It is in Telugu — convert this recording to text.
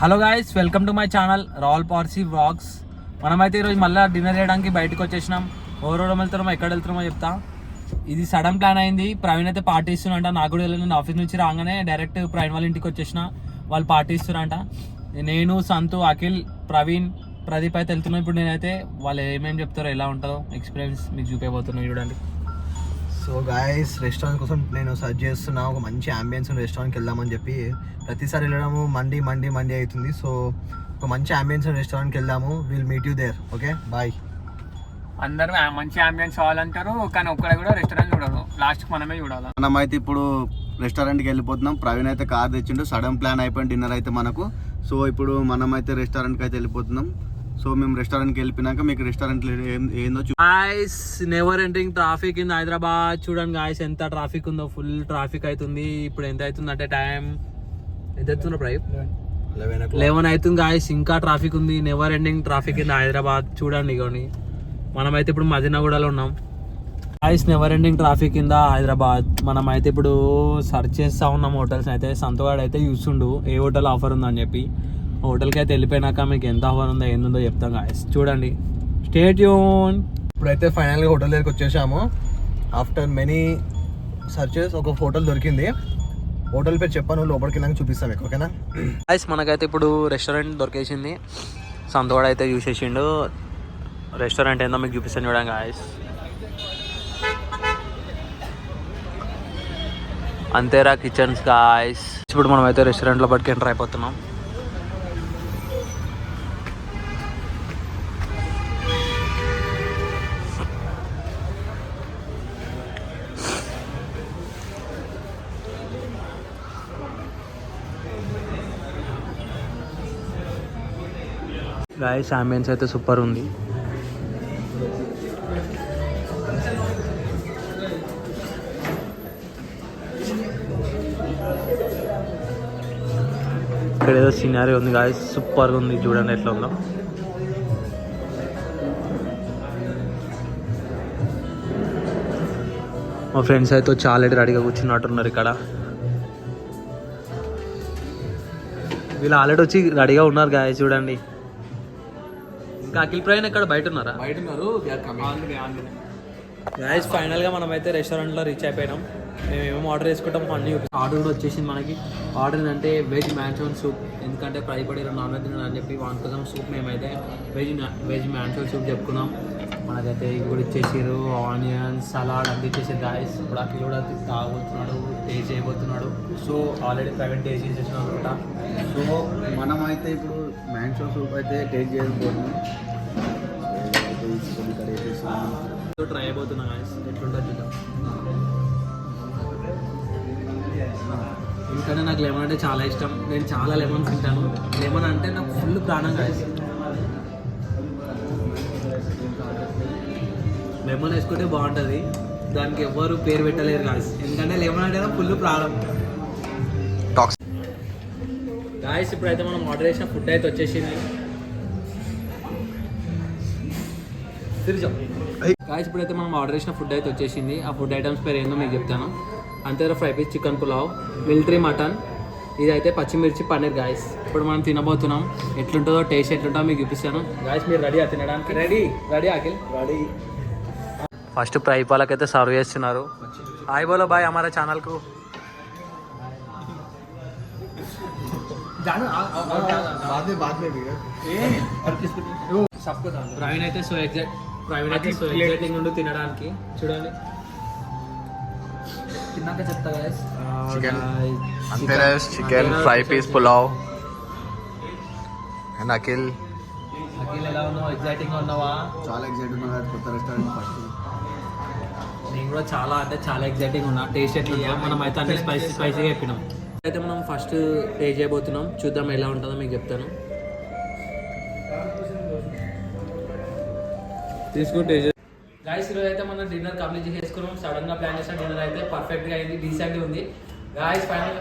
Hello guys, welcome to my channel royal Parsi vlogs. మనమైతే ఈరోజు మళ్ళీ డిన్నర్ చేయడానికి బయటకు వచ్చేసినాం. ఎవరెవరం వెళ్తున్నామో ఎక్కడ వెళ్తున్నామో చెప్తా. ఇది సడన్ ప్లాన్ అయింది. ప్రవీణ్ అయితే పార్టీ ఇస్తున్నంట. నాకు కూడా వెళ్ళిన ఆఫీస్ నుంచి రాగానే డైరెక్ట్ ప్రవీణ్ వాళ్ళ ఇంటికి వచ్చేసిన. వాళ్ళు పార్టీ ఇస్తున్నారంట. నేను, సంతు, అఖిల్, ప్రవీణ్, ప్రదీప్ అయితే వెళ్తున్నాం. ఇప్పుడు నేనైతే వాళ్ళు ఏమేమి చెప్తారో ఎలా ఉంటుందో ఎక్స్పీరియన్స్ మీకు చూపించబోతున్నాను, చూడండి. సో గాయస్, రెస్టారెంట్ కోసం నేను సర్చ్ చేస్తున్నా. ఒక మంచి అంబియన్స్ ఉన్న రెస్టారెంట్కి వెళ్దామని చెప్పి ప్రతిసారి వెళ్ళడము మండి అవుతుంది. సో ఒక మంచి అంబియన్స్ ఉన్న రెస్టారెంట్కి వెళ్దాము. Will meet you there. Okay, bye. అందరూ మంచి అంబియన్స్ కావాలంటారు, కానీ ఒక్కడ కూడా రెస్టారెంట్ చూడరు. లాస్ట్కి మనమే చూడాలి. మనమైతే ఇప్పుడు రెస్టారెంట్కి వెళ్ళిపోతున్నాం. ప్రవీణ్ అయితే కార్ తెచ్చిండు. సడన్ ప్లాన్ అయిపోయిన డిన్నర్ అయితే మనకు. సో ఇప్పుడు మనమైతే రెస్టారెంట్కి అయితే వెళ్ళిపోతున్నాం. సో మేము రెస్టారెంట్కి వెళ్ళిపోయినాక మీకు రెస్టారెంట్ ఏందో guys, never ending traffic in Hyderabad. చూడండి గాయ్స్, ఎంత ట్రాఫిక్ ఉందో. ఫుల్ ట్రాఫిక్ అవుతుంది. ఇప్పుడు ఎంత అవుతుంది అంటే టైం ఎంత అవుతుందో ప్రైవ్ 11 అవుతుంది గాయ్స్. ఇంకా ట్రాఫిక్ ఉంది. Never ending traffic in Hyderabad. చూడండి ఇగోని, మనమైతే ఇప్పుడు మదీనాగూడలో ఉన్నాం guys. Never ending traffic in Hyderabad. మనమైతే ఇప్పుడు సర్చ్ చేస్తూ ఉన్నాం హోటల్స్ అయితే. సంతోగాడు అయితే చూస్తుండు ఏ హోటల్ ఆఫర్ ఉందని చెప్పి. హోటల్కి అయితే వెళ్ళిపోయినాక మీకు ఎంత ఆఫర్ ఉందో ఏందో చెప్తాం గాయస్. చూడండి, స్టే ట్యూన్. ఇప్పుడైతే ఫైనల్గా హోటల్ దగ్గరికి వచ్చేసాము. ఆఫ్టర్ మెనీ సర్చెస్ ఒక హోటల్ దొరికింది. హోటల్ పేరు చెప్పాను, లోపలికి వెళ్ళాక చూపిస్తాం మీకు. ఓకేనా గాయస్, మనకైతే ఇప్పుడు రెస్టారెంట్ దొరికేసింది. సంతోడు అయితే చూసేసిండు. రెస్టారెంట్ ఏందో మీకు చూపిస్తాను చూడండి గాయస్. అంతేరా కిచెన్స్ గాయస్. ఇప్పుడు మనం అయితే రెస్టారెంట్లో పట్టుకు ఎంటర్ అయిపోతున్నాం. గాయస్, అంబియన్స్ అయితే సూపర్ ఉంది. ఇక్కడ ఏదో సీనరీ ఉంది గాయస్, సూపర్గా ఉంది. చూడండి ఎట్లా ఉందో. మా ఫ్రెండ్స్ అయితే చాలా రెడీగా కూర్చున్నట్టున్నారు ఇక్కడ. వీళ్ళు ఆల్రెడీ వచ్చి రెడీగా ఉన్నారు గాయస్, చూడండి. ఇంకా అఖిల్ ప్రవీణ్ ఇక్కడ బయట ఉన్నారా? బయట ఉన్నారు. గాయస్, ఫైనల్గా మనం అయితే రెస్టారెంట్లో రీచ్ అయిపోయినాం. మేము ఏమేమి ఆర్డర్ చేసుకుంటాం అన్నీ ఆర్డర్ కూడా వచ్చేసింది మనకి. ఆర్డర్ ఏంటంటే వెజ్ మ్యాన్చోన్ సూప్. ఎందుకంటే పడి నాన్ వెజ్ తిన్నాను చెప్పి వాని కోసం సూప్ మేమైతే వెజ్ మ్యాన్చోన్ సూప్ చెప్పుకున్నాం. మనకైతే ఇవి కూడా ఇచ్చేసారు. ఆనియన్స్, సలాడ్ అంతా ఇచ్చేసారు గాయస్. ఇప్పుడు అఖిల్ కూడా తాగుతున్నాడు, టేస్ట్ చేయబోతున్నాడు. సో ఆల్రెడీ ప్రైవేట్ టేస్ట్ చేసేసినాం అనమాట. సో మనమైతే ఇప్పుడు మ్యాన్షో సూప్ అయితే టేస్ట్ చేయకపోతున్నాం. ట్రై అయిపోతున్నా గాయస్, ఎట్లుంటుంది చూద్దాం. ఎందుకంటే నాకు లెమన్ అంటే చాలా ఇష్టం. నేను చాలా లెమన్ తింటాను. లెమన్ అంటే నాకు ఫుల్ ప్రాణం గాయస్. లెమన్ వేసుకుంటే బాగుంటుంది. దానికి ఎవ్వరు పేరు పెట్టలేరు గాయస్, ఎందుకంటే లెమన్ అంటే ఫుల్ ప్రాణం. గాయస్, ఇప్పుడైతే మనం ఆర్డర్ చేసిన ఫుడ్ అయితే వచ్చేసింది. గాయస్, ఇప్పుడైతే మనం ఆర్డర్ చేసిన ఫుడ్ అయితే వచ్చేసింది. ఆ ఫుడ్ ఐటమ్స్ పేరు ఏందో మీకు చెప్తాను. అంతేరా fry piece chicken pulao, military mutton, ఇదైతే పచ్చిమిర్చి పన్నీర్. గాయస్, ఇప్పుడు మనం తినబోతున్నాం. ఎట్లుంటుందో టేస్ట్ ఎట్లుంటుందో మీకు చూపిస్తాను. గాయస్, మీరు రెడీ తినడానికి? Ready Akhil? Ready. First fry పాలకైతే సర్వ్ చేస్తున్నారు. హాయ్ బోలో బాయ్ హమారా ఛానల్కు. ప్రవీణ్ అయితే సో ఎగ్జైటింగ్ ఉండు తినడానికి. చూడండి, తిన్నాక చెప్తా guys. Chicken fry piece pulao. And Akhil ఎలా ఉన్నావు? ఎగ్జైటింగ్ ఉన్నావా? చాలా ఎక్సైట్ ఉన్నా. కొత్త రెస్టారెంట్ ఫస్ట్. నేను కూడా చాలా అంటే చాలా ఎగ్జైటింగ్ ఉన్నా. టేస్ట్ ఎట్లా మనం అయితే అన్ని స్పైసీగా చెప్పినాం. అయితే మనం ఫస్ట్ టేస్ట్ చేయబోతున్నాం. చూద్దాం ఎలా ఉంటుందో మీకు చెప్తాను. తీసుకుంటే గాయస్, ఈరోజు అయితే మనం డిన్నర్ కంప్లీట్ చేసుకున్నాం. సడన్ గా ప్లాన్ చేసిన డిన్నర్ అయితే పర్ఫెక్ట్ గా అయింది, డీసెంట్ గా ఉంది గాయస్. ఫైనల్